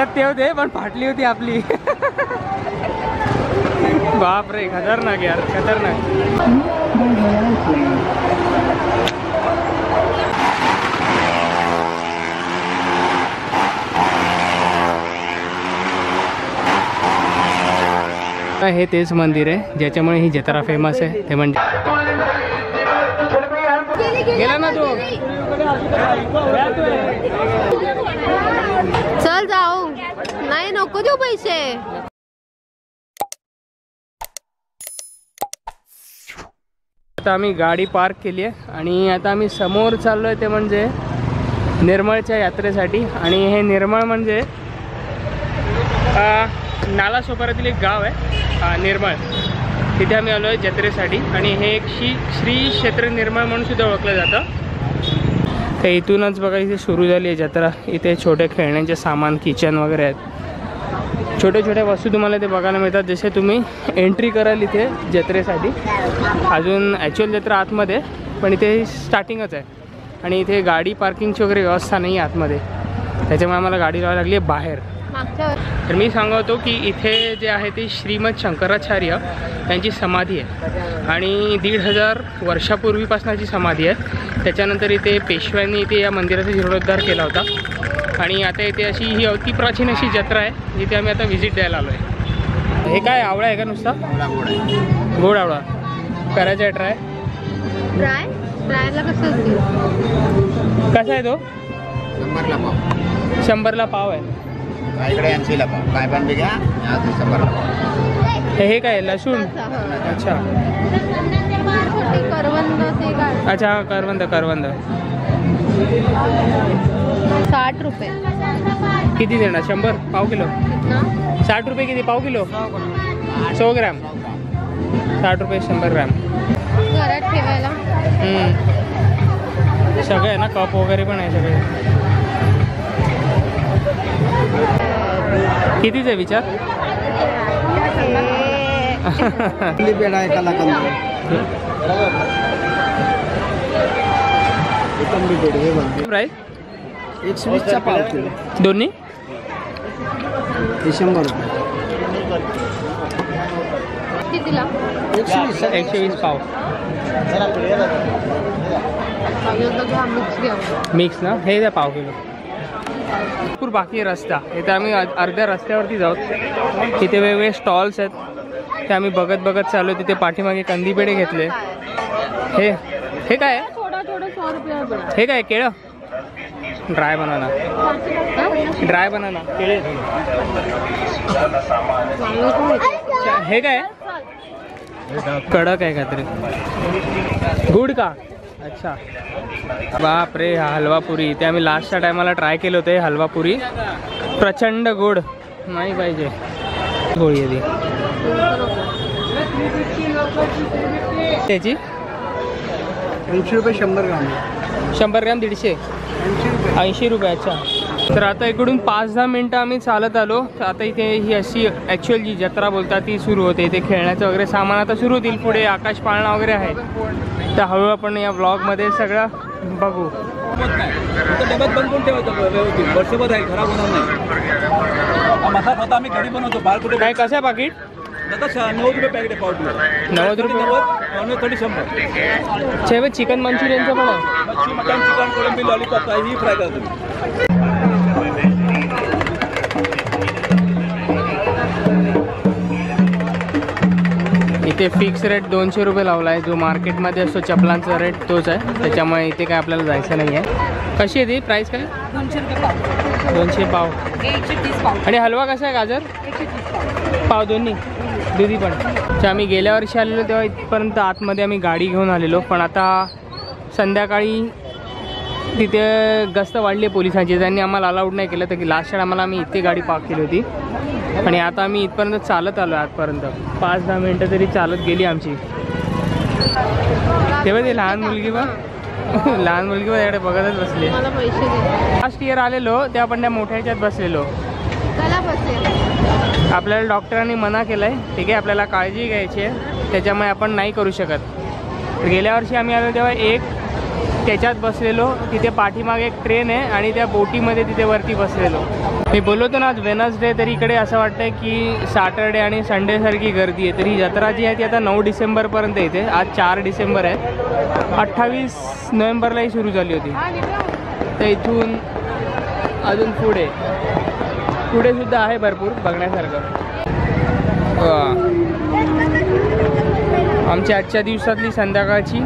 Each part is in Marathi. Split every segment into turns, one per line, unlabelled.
परत ते होते पण फाटली होती आपली. बाप रे, खतरनाक यार, खतरनाक. हे तेच मंदिर आहे ज्याच्यामुळे ही जत्रा फेमस आहे. ते म्हणजे गेला ना तो.
चल जाऊ. नाही नको देऊ पैसे.
आता आम्ही गाडी पार्क केली आहे आणि आता आम्ही समोर चाललो आहे ते म्हणजे निर्मळच्या यात्रेसाठी. आणि हे निर्मळ म्हणजे नालासोपारातील एक गाव आहे निर्मळ. तिथे आम्ही आलो आहे जत्रेसाठी आणि हे एक श्री क्षेत्र निर्मळ म्हणून सुद्धा ओळखलं जातं. तर इथूनच बघा इथे सुरू झाली आहे जत्रा. इथे छोटे खेळण्याचे सामान, किचन वगैरे आहेत. छोटे छोटे वस्तू तुम्हाला इथे बघायला मिळतात. जसे तुम्ही एंट्री कराल इथे जत्रेसाठी. अजून ॲक्च्युअल जत्रा आतमध्ये, पण इथे स्टार्टिंगच आहे. आणि इथे गाडी पार्किंगची वगैरे व्यवस्था नाही आहे आतमध्ये, त्याच्यामुळे आम्हाला गाडी लावायला लागली आहे बाहेर. तर मी सांगतो की इथे जे आहे ते श्रीमद शंकराचार्य यांची समाधी आहे आणि 1500 वर्षापूर्वीपासूनची समाधी आहे. त्याच्यानंतर इथे पेशव्यांनी इथे या मंदिराचा जीर्णोद्धार केला होता. आणि आता इथे अशी ही अति प्राचीन अशी जत्रा आहे जिथे आम्ही आता व्हिजिट द्यायला आलो आहे. हे काय आवळा आहे का नुसता? गोड आवळा करायचा आहे ट्राय.
ट्रायला कसं
कसा आहे तो? 100ला पाव आहे.
इकडे 80ला पाव. काय पण घ्या. 100ला पाव.
हे काय लसूण? अच्छा अच्छा, करवंद.
60 रुपये.
किती देणार? 100 पाव किलो? 60 रुपये किती पाव किलो? 100 ग्रॅम. 60 रुपये 100 ग्रॅम.
घरात ठेवायला
सगळं आहे ना, कप वगैरे पण आहे सगळे. कितीच आहे विचार? प्राईस
120चा पाव किलो.
दोन्ही
100 रुपये.
कितीला?
120 पाव. मिक्स ना. हे द्या पाव किलो. भरपूर बाकी आहे रस्ता. इथे आम्ही अर्ध्या रस्त्यावरती जाऊ. तिथे वेगवेगळे स्टॉल्स आहेत ते आम्ही बघत चालू. तिथे पाठीमागे कंदी पेढे घेतले. हे काय आहे? हे काय केळं? Dry banana. केळे. हे काय? कडक आहे काहीतरी. गुड का? अच्छा. बाप रे, हलवा पुरी. ते आम्ही लास्टच्या टायमाला ट्राय केलं होतं. हलवा पुरी प्रचंड गोड. नाही पाहिजे गोळी आहे ती. त्याची
80 रुपये 100 ग्राम.
100 ग्रॅम 150. 80 रुपये. अच्छा. तर आता इकडून 5-10 मिनटं आम्ही चालत आलो. तर आता इथे ही अशी ॲक्च्युअल जी जत्रा बोलतात ती सुरू होते. इथे खेळण्याचं वगैरे सामान आता सुरू होतील. पुढे आकाश पाळणा वगैरे आहे. तर हळूहळू आपण या ब्लॉगमध्ये सगळं बघू.
डब्यात बंद करून ठेवायचं वर्षभर आहे, खराब होणार नाही. मसाला स्वतः आम्ही घरी बनवतो. बाहेर कुठे
काय कसं आहे पाकिट?
90 रुपये पॅकेट आहे पाव किलो.
90 रुपये.
90 100.
छे चिकन मंचुरियनचं पण आहे.
मच्छी, मटन, चिकन, कोळंबी, लॉलीपॉप काही फ्राय करतो.
इथे फिक्स रेट 200 रुपये लावला आहे. जो मार्केटमध्ये असतो चपलांचा रेट तोच आहे. त्याच्यामुळे इथे काय आपल्याला जायचं नाही आहे. कशी आहे ती प्राईस? काय?
200 रुपये पाव.
200 पाव.
130 पाव.
आणि हलवा कसा आहे? गाजर
130
पाव दोन्ही. दुधी पण. तर आम्ही गेल्या वर्षी आलेलो तेव्हा इथपर्यंत आतमध्ये आम्ही गाडी घेऊन आलेलो. पण आता संध्याकाळी तिथे गस्त वाढली आहे पोलिसांची. त्यांनी आम्हाला अलाउड नाही केलं. तर लास्ट टाइम आम्ही इथे गाडी पार्क केली होती. आणि आता आम्ही इथपर्यंत चालत आलो. आजपर्यंत 5-10 मिनटं तरी चालत गेली आमची. तेव्हा ते लहान मुलगी बघ त्याकडे बघतच बसले. लास्ट इयर आलेलो तेव्हा आपण त्या मोठ्या ह्याच्यात बसलेलो. आपल्याला डॉक्टरांनी मना केलं आहे. ठीक आहे, आपल्याला काळजी घ्यायची आहे, त्याच्यामुळे आपण नाही करू शकत. गेल्या वर्षी आम्ही आलो तेव्हा एक त्याच्यात बसलेलो. तिथे पाठीमागे एक ट्रेन आहे आणि त्या बोटीमध्ये तिथे वरती बसलेलो. मी बोललो होतो ना आज वेनसडे, तरी इकडे असं वाटतं की सॅटर्डे आणि संडेसारखी गर्दी आहे. तरी जत्रा जी आहे ती आता 9 डिसेंबरपर्यंत येते. आज 4 डिसेंबर आहे. 28 नोव्हेंबरलाही सुरू झाली होती. तर इथून अजून पुढे सुद्धा आहे भरपूर बघण्यासारखं. आमच्या आजच्या दिवसातली संध्याकाळची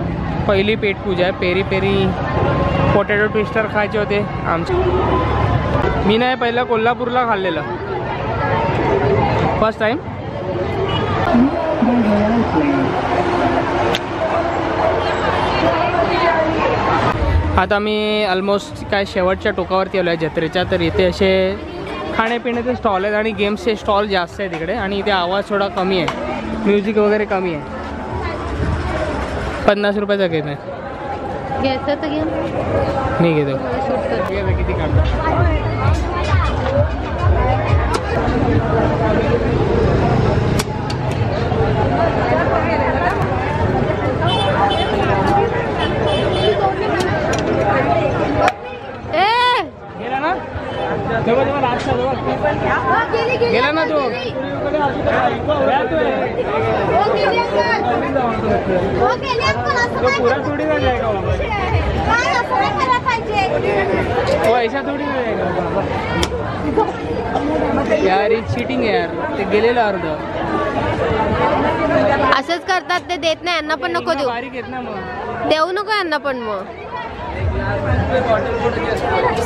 पहिली पेटपूजा आहे. पेरी पेरी पोटॅटो ट्विस्टर खायचे होते आमचे. मी नाही पहिलं कोल्हापूरला खाल्लेलं फर्स्ट टाईम. आता मी ऑलमोस्ट काय शेवटच्या टोकावरती आलो आहे जत्रेच्या. तर इथे असे खाण्यापिण्याचे स्टॉल आहेत आणि गेम्सचे स्टॉल जास्त आहेत इकडे. आणि इथे आवाज थोडा कमी आहे, म्युझिक वगैरे कमी आहे. 50 रुपयाचा गेम आहे.
घ्यायचं तर घ्या.
मी घेतो. किती काढतो? गेला ना गेला ना तो. पूरा थोड़ी ना जाएगा वो ऐसा थोड़ी ना जाएगा यार. ही चीटिंग आहे यार. ते गेलेलं अर्ध.
असंच करतात ते. देत नाही यांना पण नको देऊ.
बारीक आहेत ना मग.
देऊ नको यांना पण. मग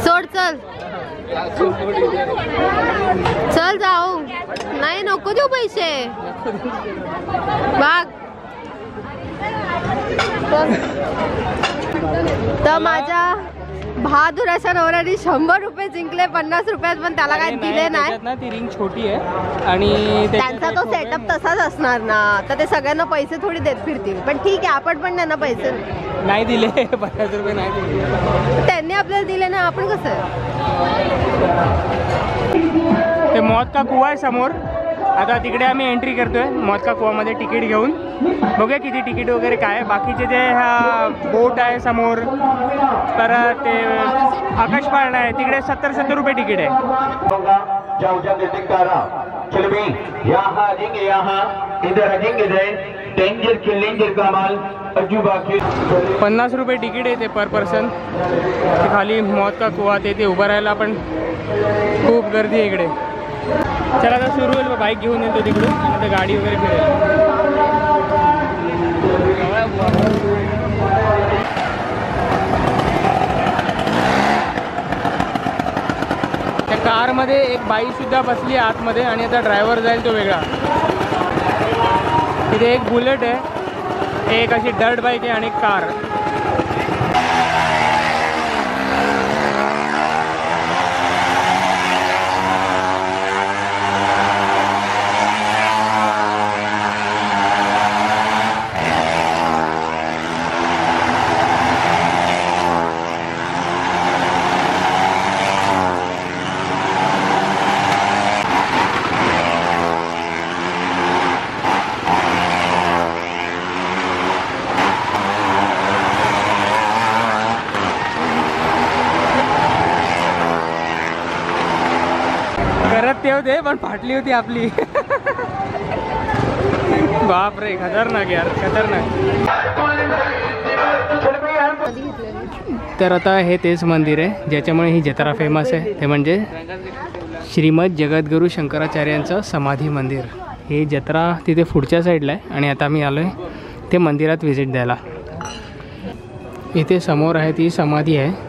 सोड. चल जाऊ. नाही नको देऊ पैसे. बाग तर माझ्या बहादुराच्या नवऱ्याने 100 रुपये जिंकले 50 रुपयात, पण त्याला काही दिले नाही
ना. ती रिंग छोटी आहे आणि
त्यांचा तो सेटअप तसाच असणार ना. तर ते सगळ्यांना पैसे थोडी देत फिरतील. पण ठीक आहे, आपण पण त्यांना पैसे
नाही दिले. 50 रुपये नाही दिले.
त्यांनी आपल्याला दिले ना. आपण कसं
ते मौत का कुवा आहे समोर. आता तिकडे आम्ही एंट्री करतोय मौत का कुवामध्ये तिकीट घेऊन. बघूया किती तिकीट वगैरे काय. बाकीचे जे बोट आहे समोर, तर ते आकाश पाळणा आहे तिकडे 70 रुपये तिकीट आहे. 50 रुपये तिकीट आहे ते पर पर्सन. खाली मौत का कुवा ते उभं राहायला पण खूप गर्दी आहे इकडे. चला आता सुरू होईल. बाईक घेऊन येतो तिकडून आणि आता गाडी वगैरे फिरेल. त्या कारमध्ये एक बाईसुद्धा बसली आतमध्ये आणि आता ड्रायव्हर जाईल तो वेगळा. तिथे एक बुलेट आहे, एक अशी डर्ट बाईक आहे आणि एक कार. ते होते पण फाटली होती आपली. बाप रे, खतरनाक यार, खतरनाक. तर आता हे तेच मंदिर आहे ज्याच्यामुळे ही जत्रा फेमस आहे. ते म्हणजे श्रीमद जगद्गुरू शंकराचार्यांचं समाधी मंदिर. ही जत्रा तिथे पुढच्या साईडला आहे आणि आता मी आलो आहे ते मंदिरात व्हिजिट द्यायला. इथे समोर आहे ती समाधी आहे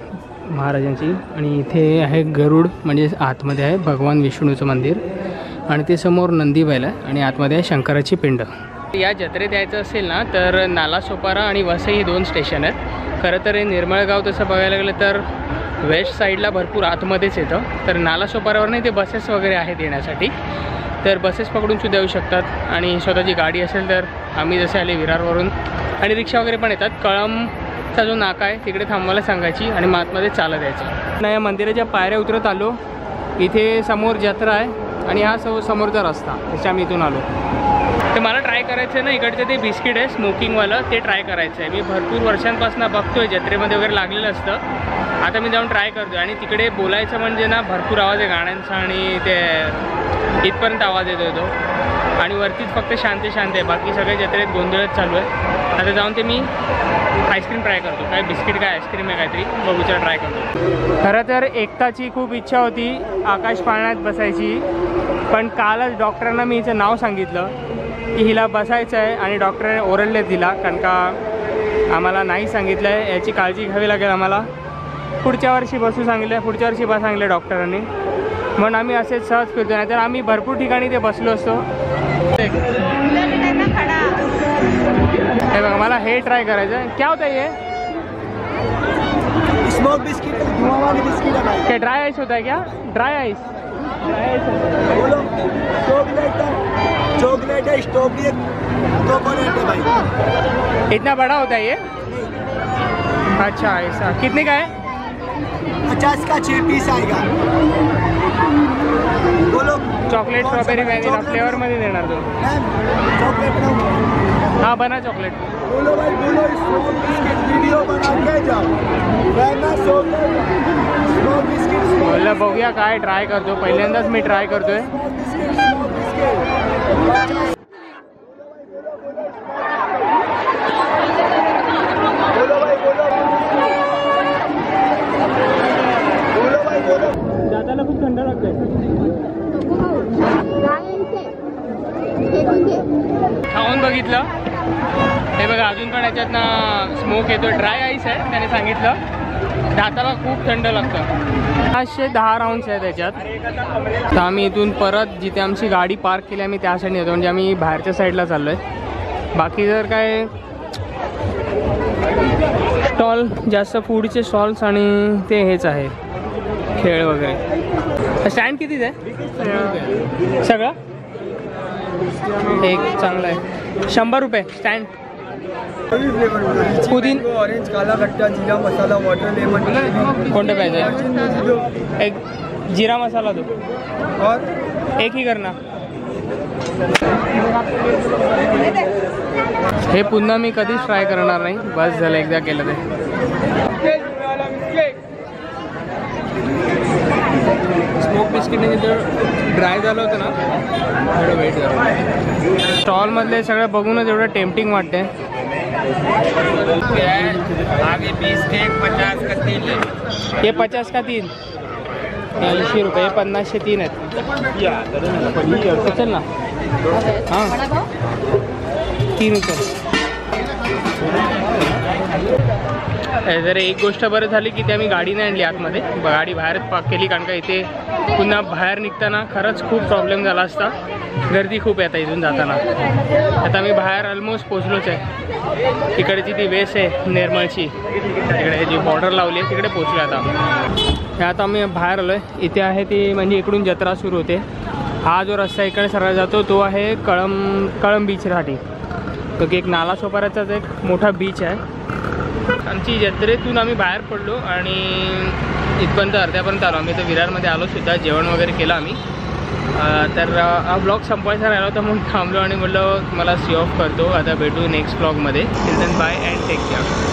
महाराजांची आणि इथे आहे गरुड, म्हणजे आतमध्ये आहे भगवान विष्णूचं मंदिर आणि ते समोर नंदी बैल आहे आणि आतमध्ये आहे शंकराची पिंड. या जत्रेत यायचं असेल ना तर नालासोपारा आणि वसई ही 2 स्टेशन आहेत. खरं तर हे निर्मळगाव तसं बघायला गेलं तर वेस्ट साईडला भरपूर आतमध्येच येतं. तर नालासोपारावर नाही ते बसेस वगैरे आहेत येण्यासाठी, तर बसेस पकडूनसुद्धा येऊ शकतात आणि स्वतःची गाडी असेल तर आम्ही जसे आले विरारवरून आणि रिक्षा वगैरे पण येतात. कळमचा जो नाका आहे तिकडे थांबवायला सांगायची आणि आतमध्ये चालत यायचं. या मंदिराच्या पायऱ्या उतरत आलो. इथे समोर जत्रा आहे आणि हा समोरचा रस्ता, त्याच्या आम्ही इथून आलो. ते मला ट्राय करायचं आहे ना, इकडचं ते बिस्किट आहे स्मोकिंगवालं, ते ट्राय करायचं आहे. मी भरपूर वर्षांपासून बघतोय, जत्रेमध्ये वगैरे लागलेलं असतं. आता मी जाऊन ट्राय करतो. आणि तिकडे बोलायचं म्हणजे ना भरपूर आवाज आहे गाण्यांचा आणि ते इथपर्यंत आवाज येतो तो. आणि वरतीच फक्त शांत आहे, बाकी सगळे जत्रेत गोंधळच चालू आहे. आता जाऊन ते मी आईस्क्रीम ट्राय करतो. काय बिस्किट काय आईस्क्रीम आहे काहीतरी बघूचा ट्राय करतो. खरं तर एकताची खूप इच्छा होती आकाश पाळण्यात बसायची, पण कालच डॉक्टरांना मी हिचं नाव सांगितलं की हिला बसायचं आहे आणि डॉक्टरने ओरडले दिला, कारण का आम्हाला नाही सांगितलं आहे, याची काळजी घ्यावी लागेल आम्हाला. पुढच्या वर्षी बसू सांगितलं आहे, पुढच्या वर्षी बस सांगितलं डॉक्टरांनी. म्हणून आम्ही असेच सहज फिरतो, नाही तर आम्ही भरपूर ठिकाणी ते बसलो असतो. हे बघा मला हे ट्राय करायचं आहे. क्या होता है ये?
स्मोक बिस्किट, धुआं वाली बिस्किट है भाई.
क्या ड्राई आइस होता है क्या? Dry ice.
बोलो चॉकलेट है, स्ट्रॉबेरी है, कोकोनट है भाई.
इतना बड़ा होता है ये? अच्छा ऐसा. कितने का है?
50 का 6 पीस आएगा. बोलो
चॉकलेट स्ट्रॉबेरी वॅनिला फ्लेवरमध्ये देणार तो.
चॉकलेट बनाओ.
हां बना चॉकलेट.
बोलो भाई बोलो, स्मोक बिस्किट वीडियो बना के जाओ. फेमस हो स्मोक बिस्किट.
बोललं बघूया काय ट्राय करतो, पहिल्यांदाच मी ट्राय करतोय. दादाला खूप थंड लागतंय. खाऊन बघितलं, हे बघा अजून पण याच्यात ना स्मोक येतो. ड्राय आईस आहे त्याने सांगितलं, दाताला खूप थंड लागतं. 510 राऊंड्स आहे त्याच्यात. तर आम्ही इथून परत जिथे आमची गाडी पार्क केली आम्ही त्या साईडने येतो, म्हणजे आम्ही बाहेरच्या साईडला चाललो आहे. बाकी जर काय स्टॉल जास्त फूडचे स्टॉल्स आणि ते हेच आहे खेळ वगैरे. स्टँड कितीच आहे सगळं? एक चांगला आहे 100 रुपये स्टँड. पुदीन,
ऑरेंज, काला खट्टा, जीरा मसाला, वाटर लेमन.
कोणतं पाहिजे? एक जिरा मसाला दो
और
एक ही करना. हे पुन्हा मी कधीच ट्राय करणार नाही, बस झालं एकदा केलं ते. स्मोक बिस्किट जर ड्राय झालं होतं ना थोडं वेट झालं. स्टॉलमधले सगळं बघूनच एवढं टेम्पटिंग वाटते.
आगे 20 के 50 का 3 है.
हे 50 का 3, 80 रुपये. 50 चे 3 आहेत. चल ना. हां 3 रुपये. जर एक गोष्ट बरं झाली की ते आम्ही गाडी नाही आणली आतमध्ये, गाडी बाहेरच पार्क केली, कारण का इथे पुन्हा बाहेर निघताना खरंच खूप प्रॉब्लेम झाला असता. गर्दी खूप येतात इथून जाताना. आता आम्ही बाहेर ऑलमोस्ट पोचलोच आहे. तिकडची ती वेस आहे निर्मळची, तिकडे जी बॉर्डर लावली आहे तिकडे पोचलो आता. आता आम्ही बाहेर आलो आहे. इथे आहे ती म्हणजे इकडून जत्रा सुरू होते. हा जो रस्ता इकडे सरळ जातो तो आहे कळंब बीचसाठी. तो की एक नालासोपाऱ्याचाच एक मोठा बीच आहे. आमची जत्रेतून आम्ही बाहेर पडलो आणि इथपर्यंत अर्ध्यापर्यंत आलो. आम्ही तर विरारमध्ये आलो सुद्धा, जेवण वगैरे केलं आम्ही. तर हा ब्लॉग संपवायचा राहिला होता म्हणून थांबलो आणि म्हटलं मला सी ऑफ करतो. आता भेटू नेक्स्ट ब्लॉगमध्ये. Till then bye and take care.